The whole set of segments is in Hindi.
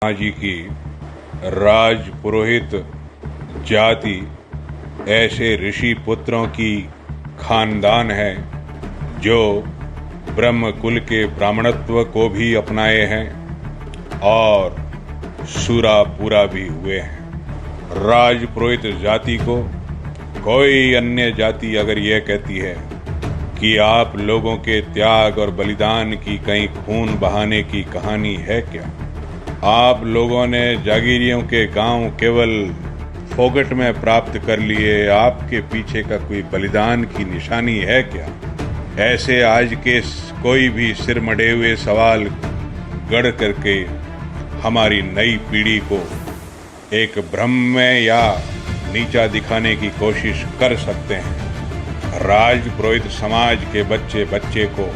जी की राज पुरोहित जाति ऐसे ऋषि पुत्रों की खानदान है जो ब्रह्म कुल के ब्राह्मणत्व को भी अपनाए हैं और सूरा पूरा भी हुए हैं। राज पुरोहित जाति को कोई अन्य जाति अगर यह कहती है कि आप लोगों के त्याग और बलिदान की कहीं खून बहाने की कहानी है क्या, आप लोगों ने जागीरियों के गांव केवल फोकट में प्राप्त कर लिए, आपके पीछे का कोई बलिदान की निशानी है क्या? ऐसे आज के कोई भी सिर मढ़े हुए सवाल गढ़ करके हमारी नई पीढ़ी को एक भ्रम में या नीचा दिखाने की कोशिश कर सकते हैं। राज पुरोहित समाज के बच्चे बच्चे को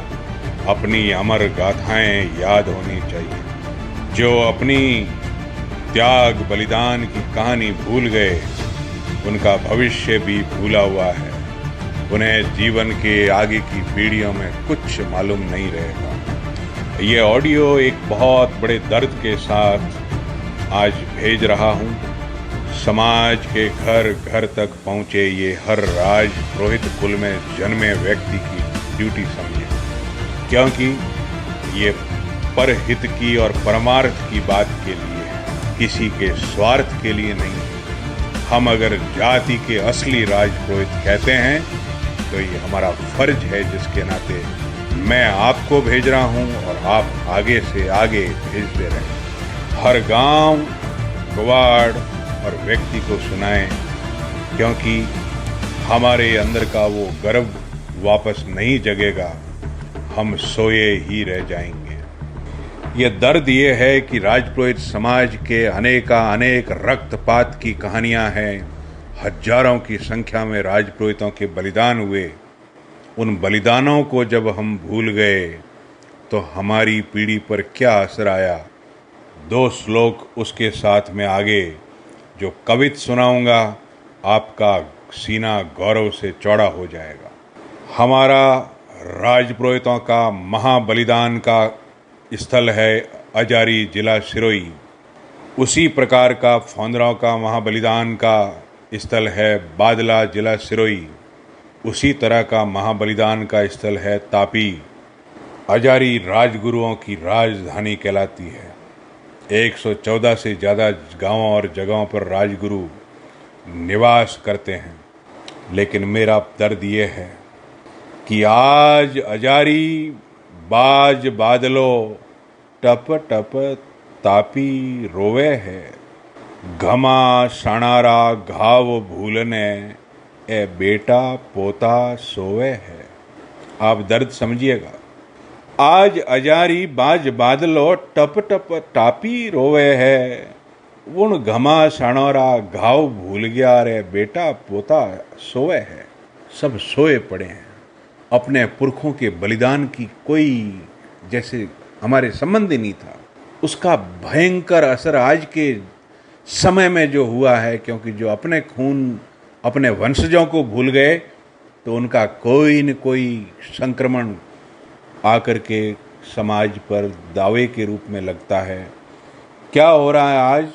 अपनी अमर गाथाएं याद होनी चाहिए। जो अपनी त्याग बलिदान की कहानी भूल गए उनका भविष्य भी भूला हुआ है। उन्हें जीवन के आगे की पीढ़ियों में कुछ मालूम नहीं रहेगा। ये ऑडियो एक बहुत बड़े दर्द के साथ आज भेज रहा हूँ। समाज के घर घर तक पहुँचे ये हर राज पुरोहित कुल में जन्मे व्यक्ति की ड्यूटी समझे, क्योंकि ये परहित की और परमार्थ की बात के लिए है, किसी के स्वार्थ के लिए नहीं। हम अगर जाति के असली राज पुरोहित कहते हैं तो ये हमारा फर्ज है, जिसके नाते मैं आपको भेज रहा हूं और आप आगे से आगे भेजते रहें। हर गांव, गवाड़ और व्यक्ति को सुनाएं, क्योंकि हमारे अंदर का वो गर्व वापस नहीं जगेगा, हम सोए ही रह जाएंगे। ये दर्द ये है कि राजपुरोहित समाज के अनेक रक्तपात की कहानियां हैं। हजारों की संख्या में राजपुरोहितों के बलिदान हुए। उन बलिदानों को जब हम भूल गए तो हमारी पीढ़ी पर क्या असर आया, 2 श्लोक उसके साथ में आगे जो कवित सुनाऊंगा, आपका सीना गौरव से चौड़ा हो जाएगा। हमारा राजपुरोहितों का महाबलिदान का स्थल है अजारी जिला सिरोही। उसी प्रकार का फौंदराव का महाबलिदान का स्थल है बादला जिला सिरोही। उसी तरह का महाबलिदान का स्थल है तापी। अजारी राजगुरुओं की राजधानी कहलाती है। 114 से ज़्यादा गांवों और जगहों पर राजगुरु निवास करते हैं। लेकिन मेरा दर्द ये है कि आज अजारी बाज बादलो टप टप तापी रोवे है। घमा सणारा घाव भूलने ए बेटा पोता सोवे है। आप दर्द समझिएगा। आज अजारी बाज बादलो टप टप तापी रोवे है। उन घमा सणारा घाव भूल गया रे बेटा पोता सोवे है। सब सोए पड़े हैं। अपने पुरखों के बलिदान की कोई जैसे हमारे संबंध ही नहीं था। उसका भयंकर असर आज के समय में जो हुआ है, क्योंकि जो अपने खून अपने वंशजों को भूल गए तो उनका कोई न कोई संक्रमण आकर के समाज पर दावे के रूप में लगता है। क्या हो रहा है आज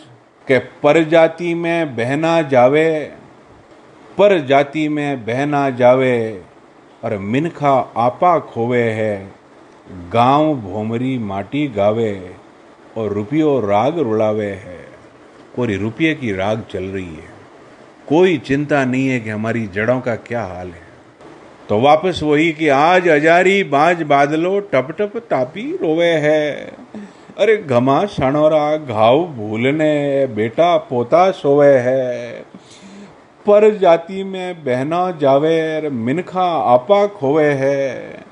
कि पर जाति में बहना जावे, पर जाति में बहना जावे और मिनखा आपा खोवे है। गांव भोमरी माटी गावे और रुपयों राग रुलावे है। पूरी रुपये की राग चल रही है। कोई चिंता नहीं है कि हमारी जड़ों का क्या हाल है। तो वापस वही कि आज अजारी बाज बादलो टप टप तापी रोवे है। अरे घमा सणोरा घाव भूलने बेटा पोता सोवे है। पर जाति में बहना जावे मिनखा आपा खोवे है।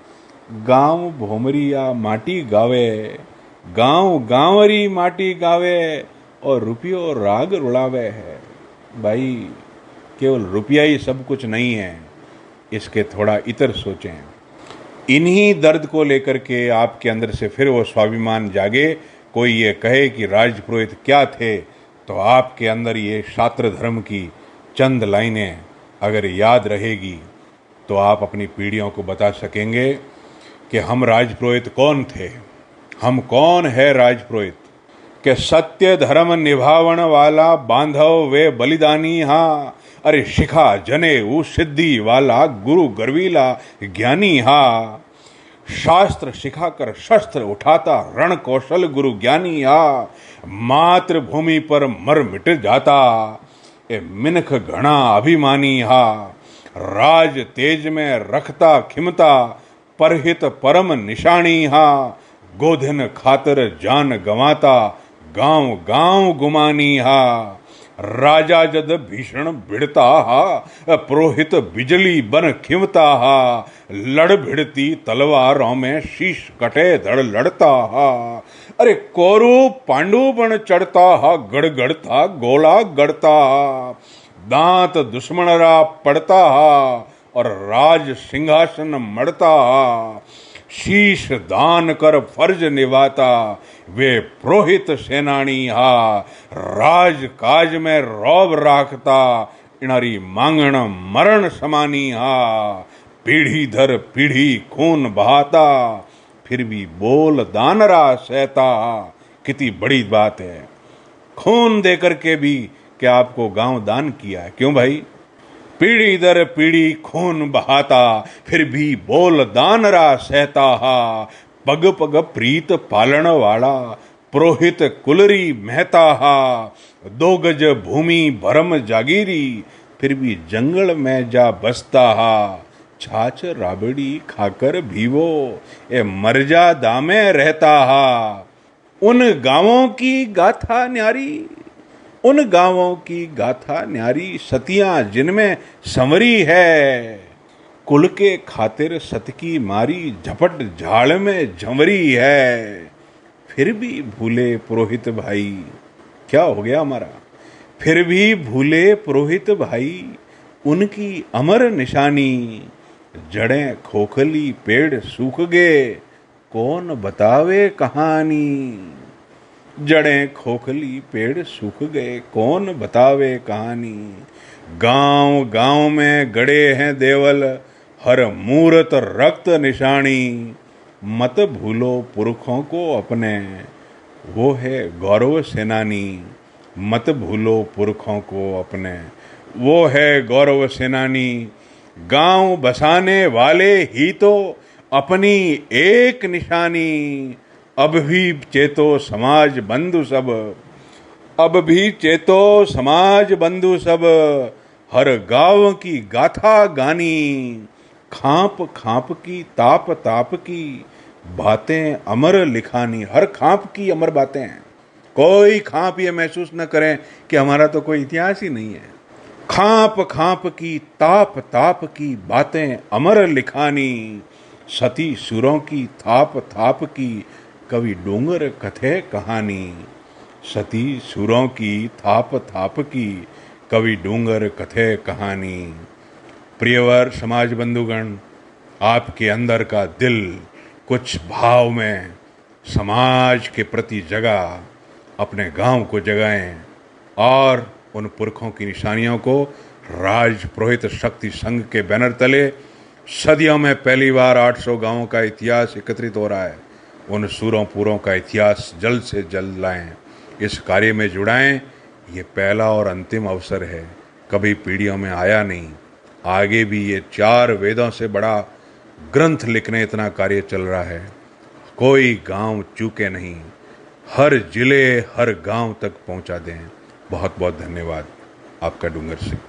गांव भोमरिया माटी गावे, गांव गांवरी माटी गावे और रुपयों राग रुलावे है। भाई केवल रुपया ही सब कुछ नहीं है, इसके थोड़ा इतर सोचें। इन्हीं दर्द को लेकर के आपके अंदर से फिर वो स्वाभिमान जागे। कोई ये कहे कि राजपुरोहित क्या थे, तो आपके अंदर ये शास्त्र धर्म की चंद लाइनें अगर याद रहेगी तो आप अपनी पीढ़ियों को बता सकेंगे कि हम राजपुरोहित कौन थे, हम कौन है राजपुरोहित। कि सत्य धर्म निभावन वाला बांधव वे बलिदानी हा। अरे शिखा जने ऊ सिद्धि वाला गुरु गर्वीला ज्ञानी हा। शास्त्र शिखाकर शस्त्र उठाता रण कौशल गुरु ज्ञानी हा। मातृभूमि पर मर मिट जाता ए मिनख घना अभिमानी हा। राज तेज में रखता खिमता परहित परम निशानी हा। गोधन खातर जान गंवाता गांव गांव गुमानी हा। राजा जद भीषण भिड़ता हा पुरोहित बिजली बन खिमता हा। लड़ भिड़ती तलवारों में शीश कटे धड़ लड़ता हा। अरे कौरु पांडु बन चढ़ता हा गड़गड़ता गोला गड़ता हा। दांत दुश्मनरा पड़ता हा और राज सिंहासन मड़ता हा। शीश दान कर फर्ज निभाता वे पुरोहित सेनानी हा। राज काज में रौब राखता इनारी मांगण मरण समानी हा। पीढ़ी दर पीढ़ी खून बहाता फिर भी बोल दानरा सहता। कितनी बड़ी बात है, खून देकर के भी क्या आपको गांव दान किया है। क्यों भाई? पीढ़ी दर पीढ़ी खून बहाता फिर भी बोल दानरा सहता हा। पग पग प्रीत पालन वाला पुरोहित कुलरी महता हा। 2 गज भूमि भरम जागीरी फिर भी जंगल में जा बसता हा। छाछ राबड़ी खाकर भी वो ए मरजा दामे रहता हा। उन गांवों की गाथा न्यारी, उन गांवों की गाथा न्यारी सतियां जिनमें संवरी है। कुल के खातिर सत की मारी झपट झाड़ में झंवरी है। फिर भी भूले पुरोहित भाई, क्या हो गया हमारा? फिर भी भूले पुरोहित भाई उनकी अमर निशानी। जड़ें खोखली पेड़ सूख गए कौन बतावे कहानी। जड़ें खोखली पेड़ सूख गए कौन बतावे कहानी। गांव गांव में गड़े हैं देवल हर मूरत रक्त निशानी। मत भूलो पुरखों को अपने वो है गौरव सेनानी। मत भूलो पुरखों को अपने वो है गौरव सेनानी। गांव बसाने वाले ही तो अपनी एक निशानी। अब भी चेतो समाज बंधु सब, अब भी चेतो समाज बंधु सब हर गांव की गाथा गानी। खाप खाप की ताप ताप की बातें अमर लिखानी। हर खाप की अमर बातें हैं। कोई खाप ये महसूस न करें कि हमारा तो कोई इतिहास ही नहीं है। खाप खाप की ताप ताप की बातें अमर लिखानी। सती सुरों की थाप थाप की कवि डोंगर कथे कहानी। सती सुरों की थाप थाप की कवि डोंगर कथे कहानी। प्रियवर समाज बंधुगण, आपके अंदर का दिल कुछ भाव में समाज के प्रति जगा, अपने गांव को जगाएं और उन पुरखों की निशानियों को राज पुरोहित शक्ति संघ के बैनर तले सदियों में पहली बार 800 गांवों का इतिहास एकत्रित हो रहा है। उन सूरों पूरों का इतिहास जल्द से जल्द लाएं, इस कार्य में जुड़ाएं। ये पहला और अंतिम अवसर है, कभी पीढ़ियों में आया नहीं। आगे भी ये 4 वेदों से बड़ा ग्रंथ लिखने इतना कार्य चल रहा है। कोई गांव चूके नहीं, हर जिले हर गांव तक पहुंचा दें। बहुत बहुत धन्यवाद। आपका डूंगर सिंह।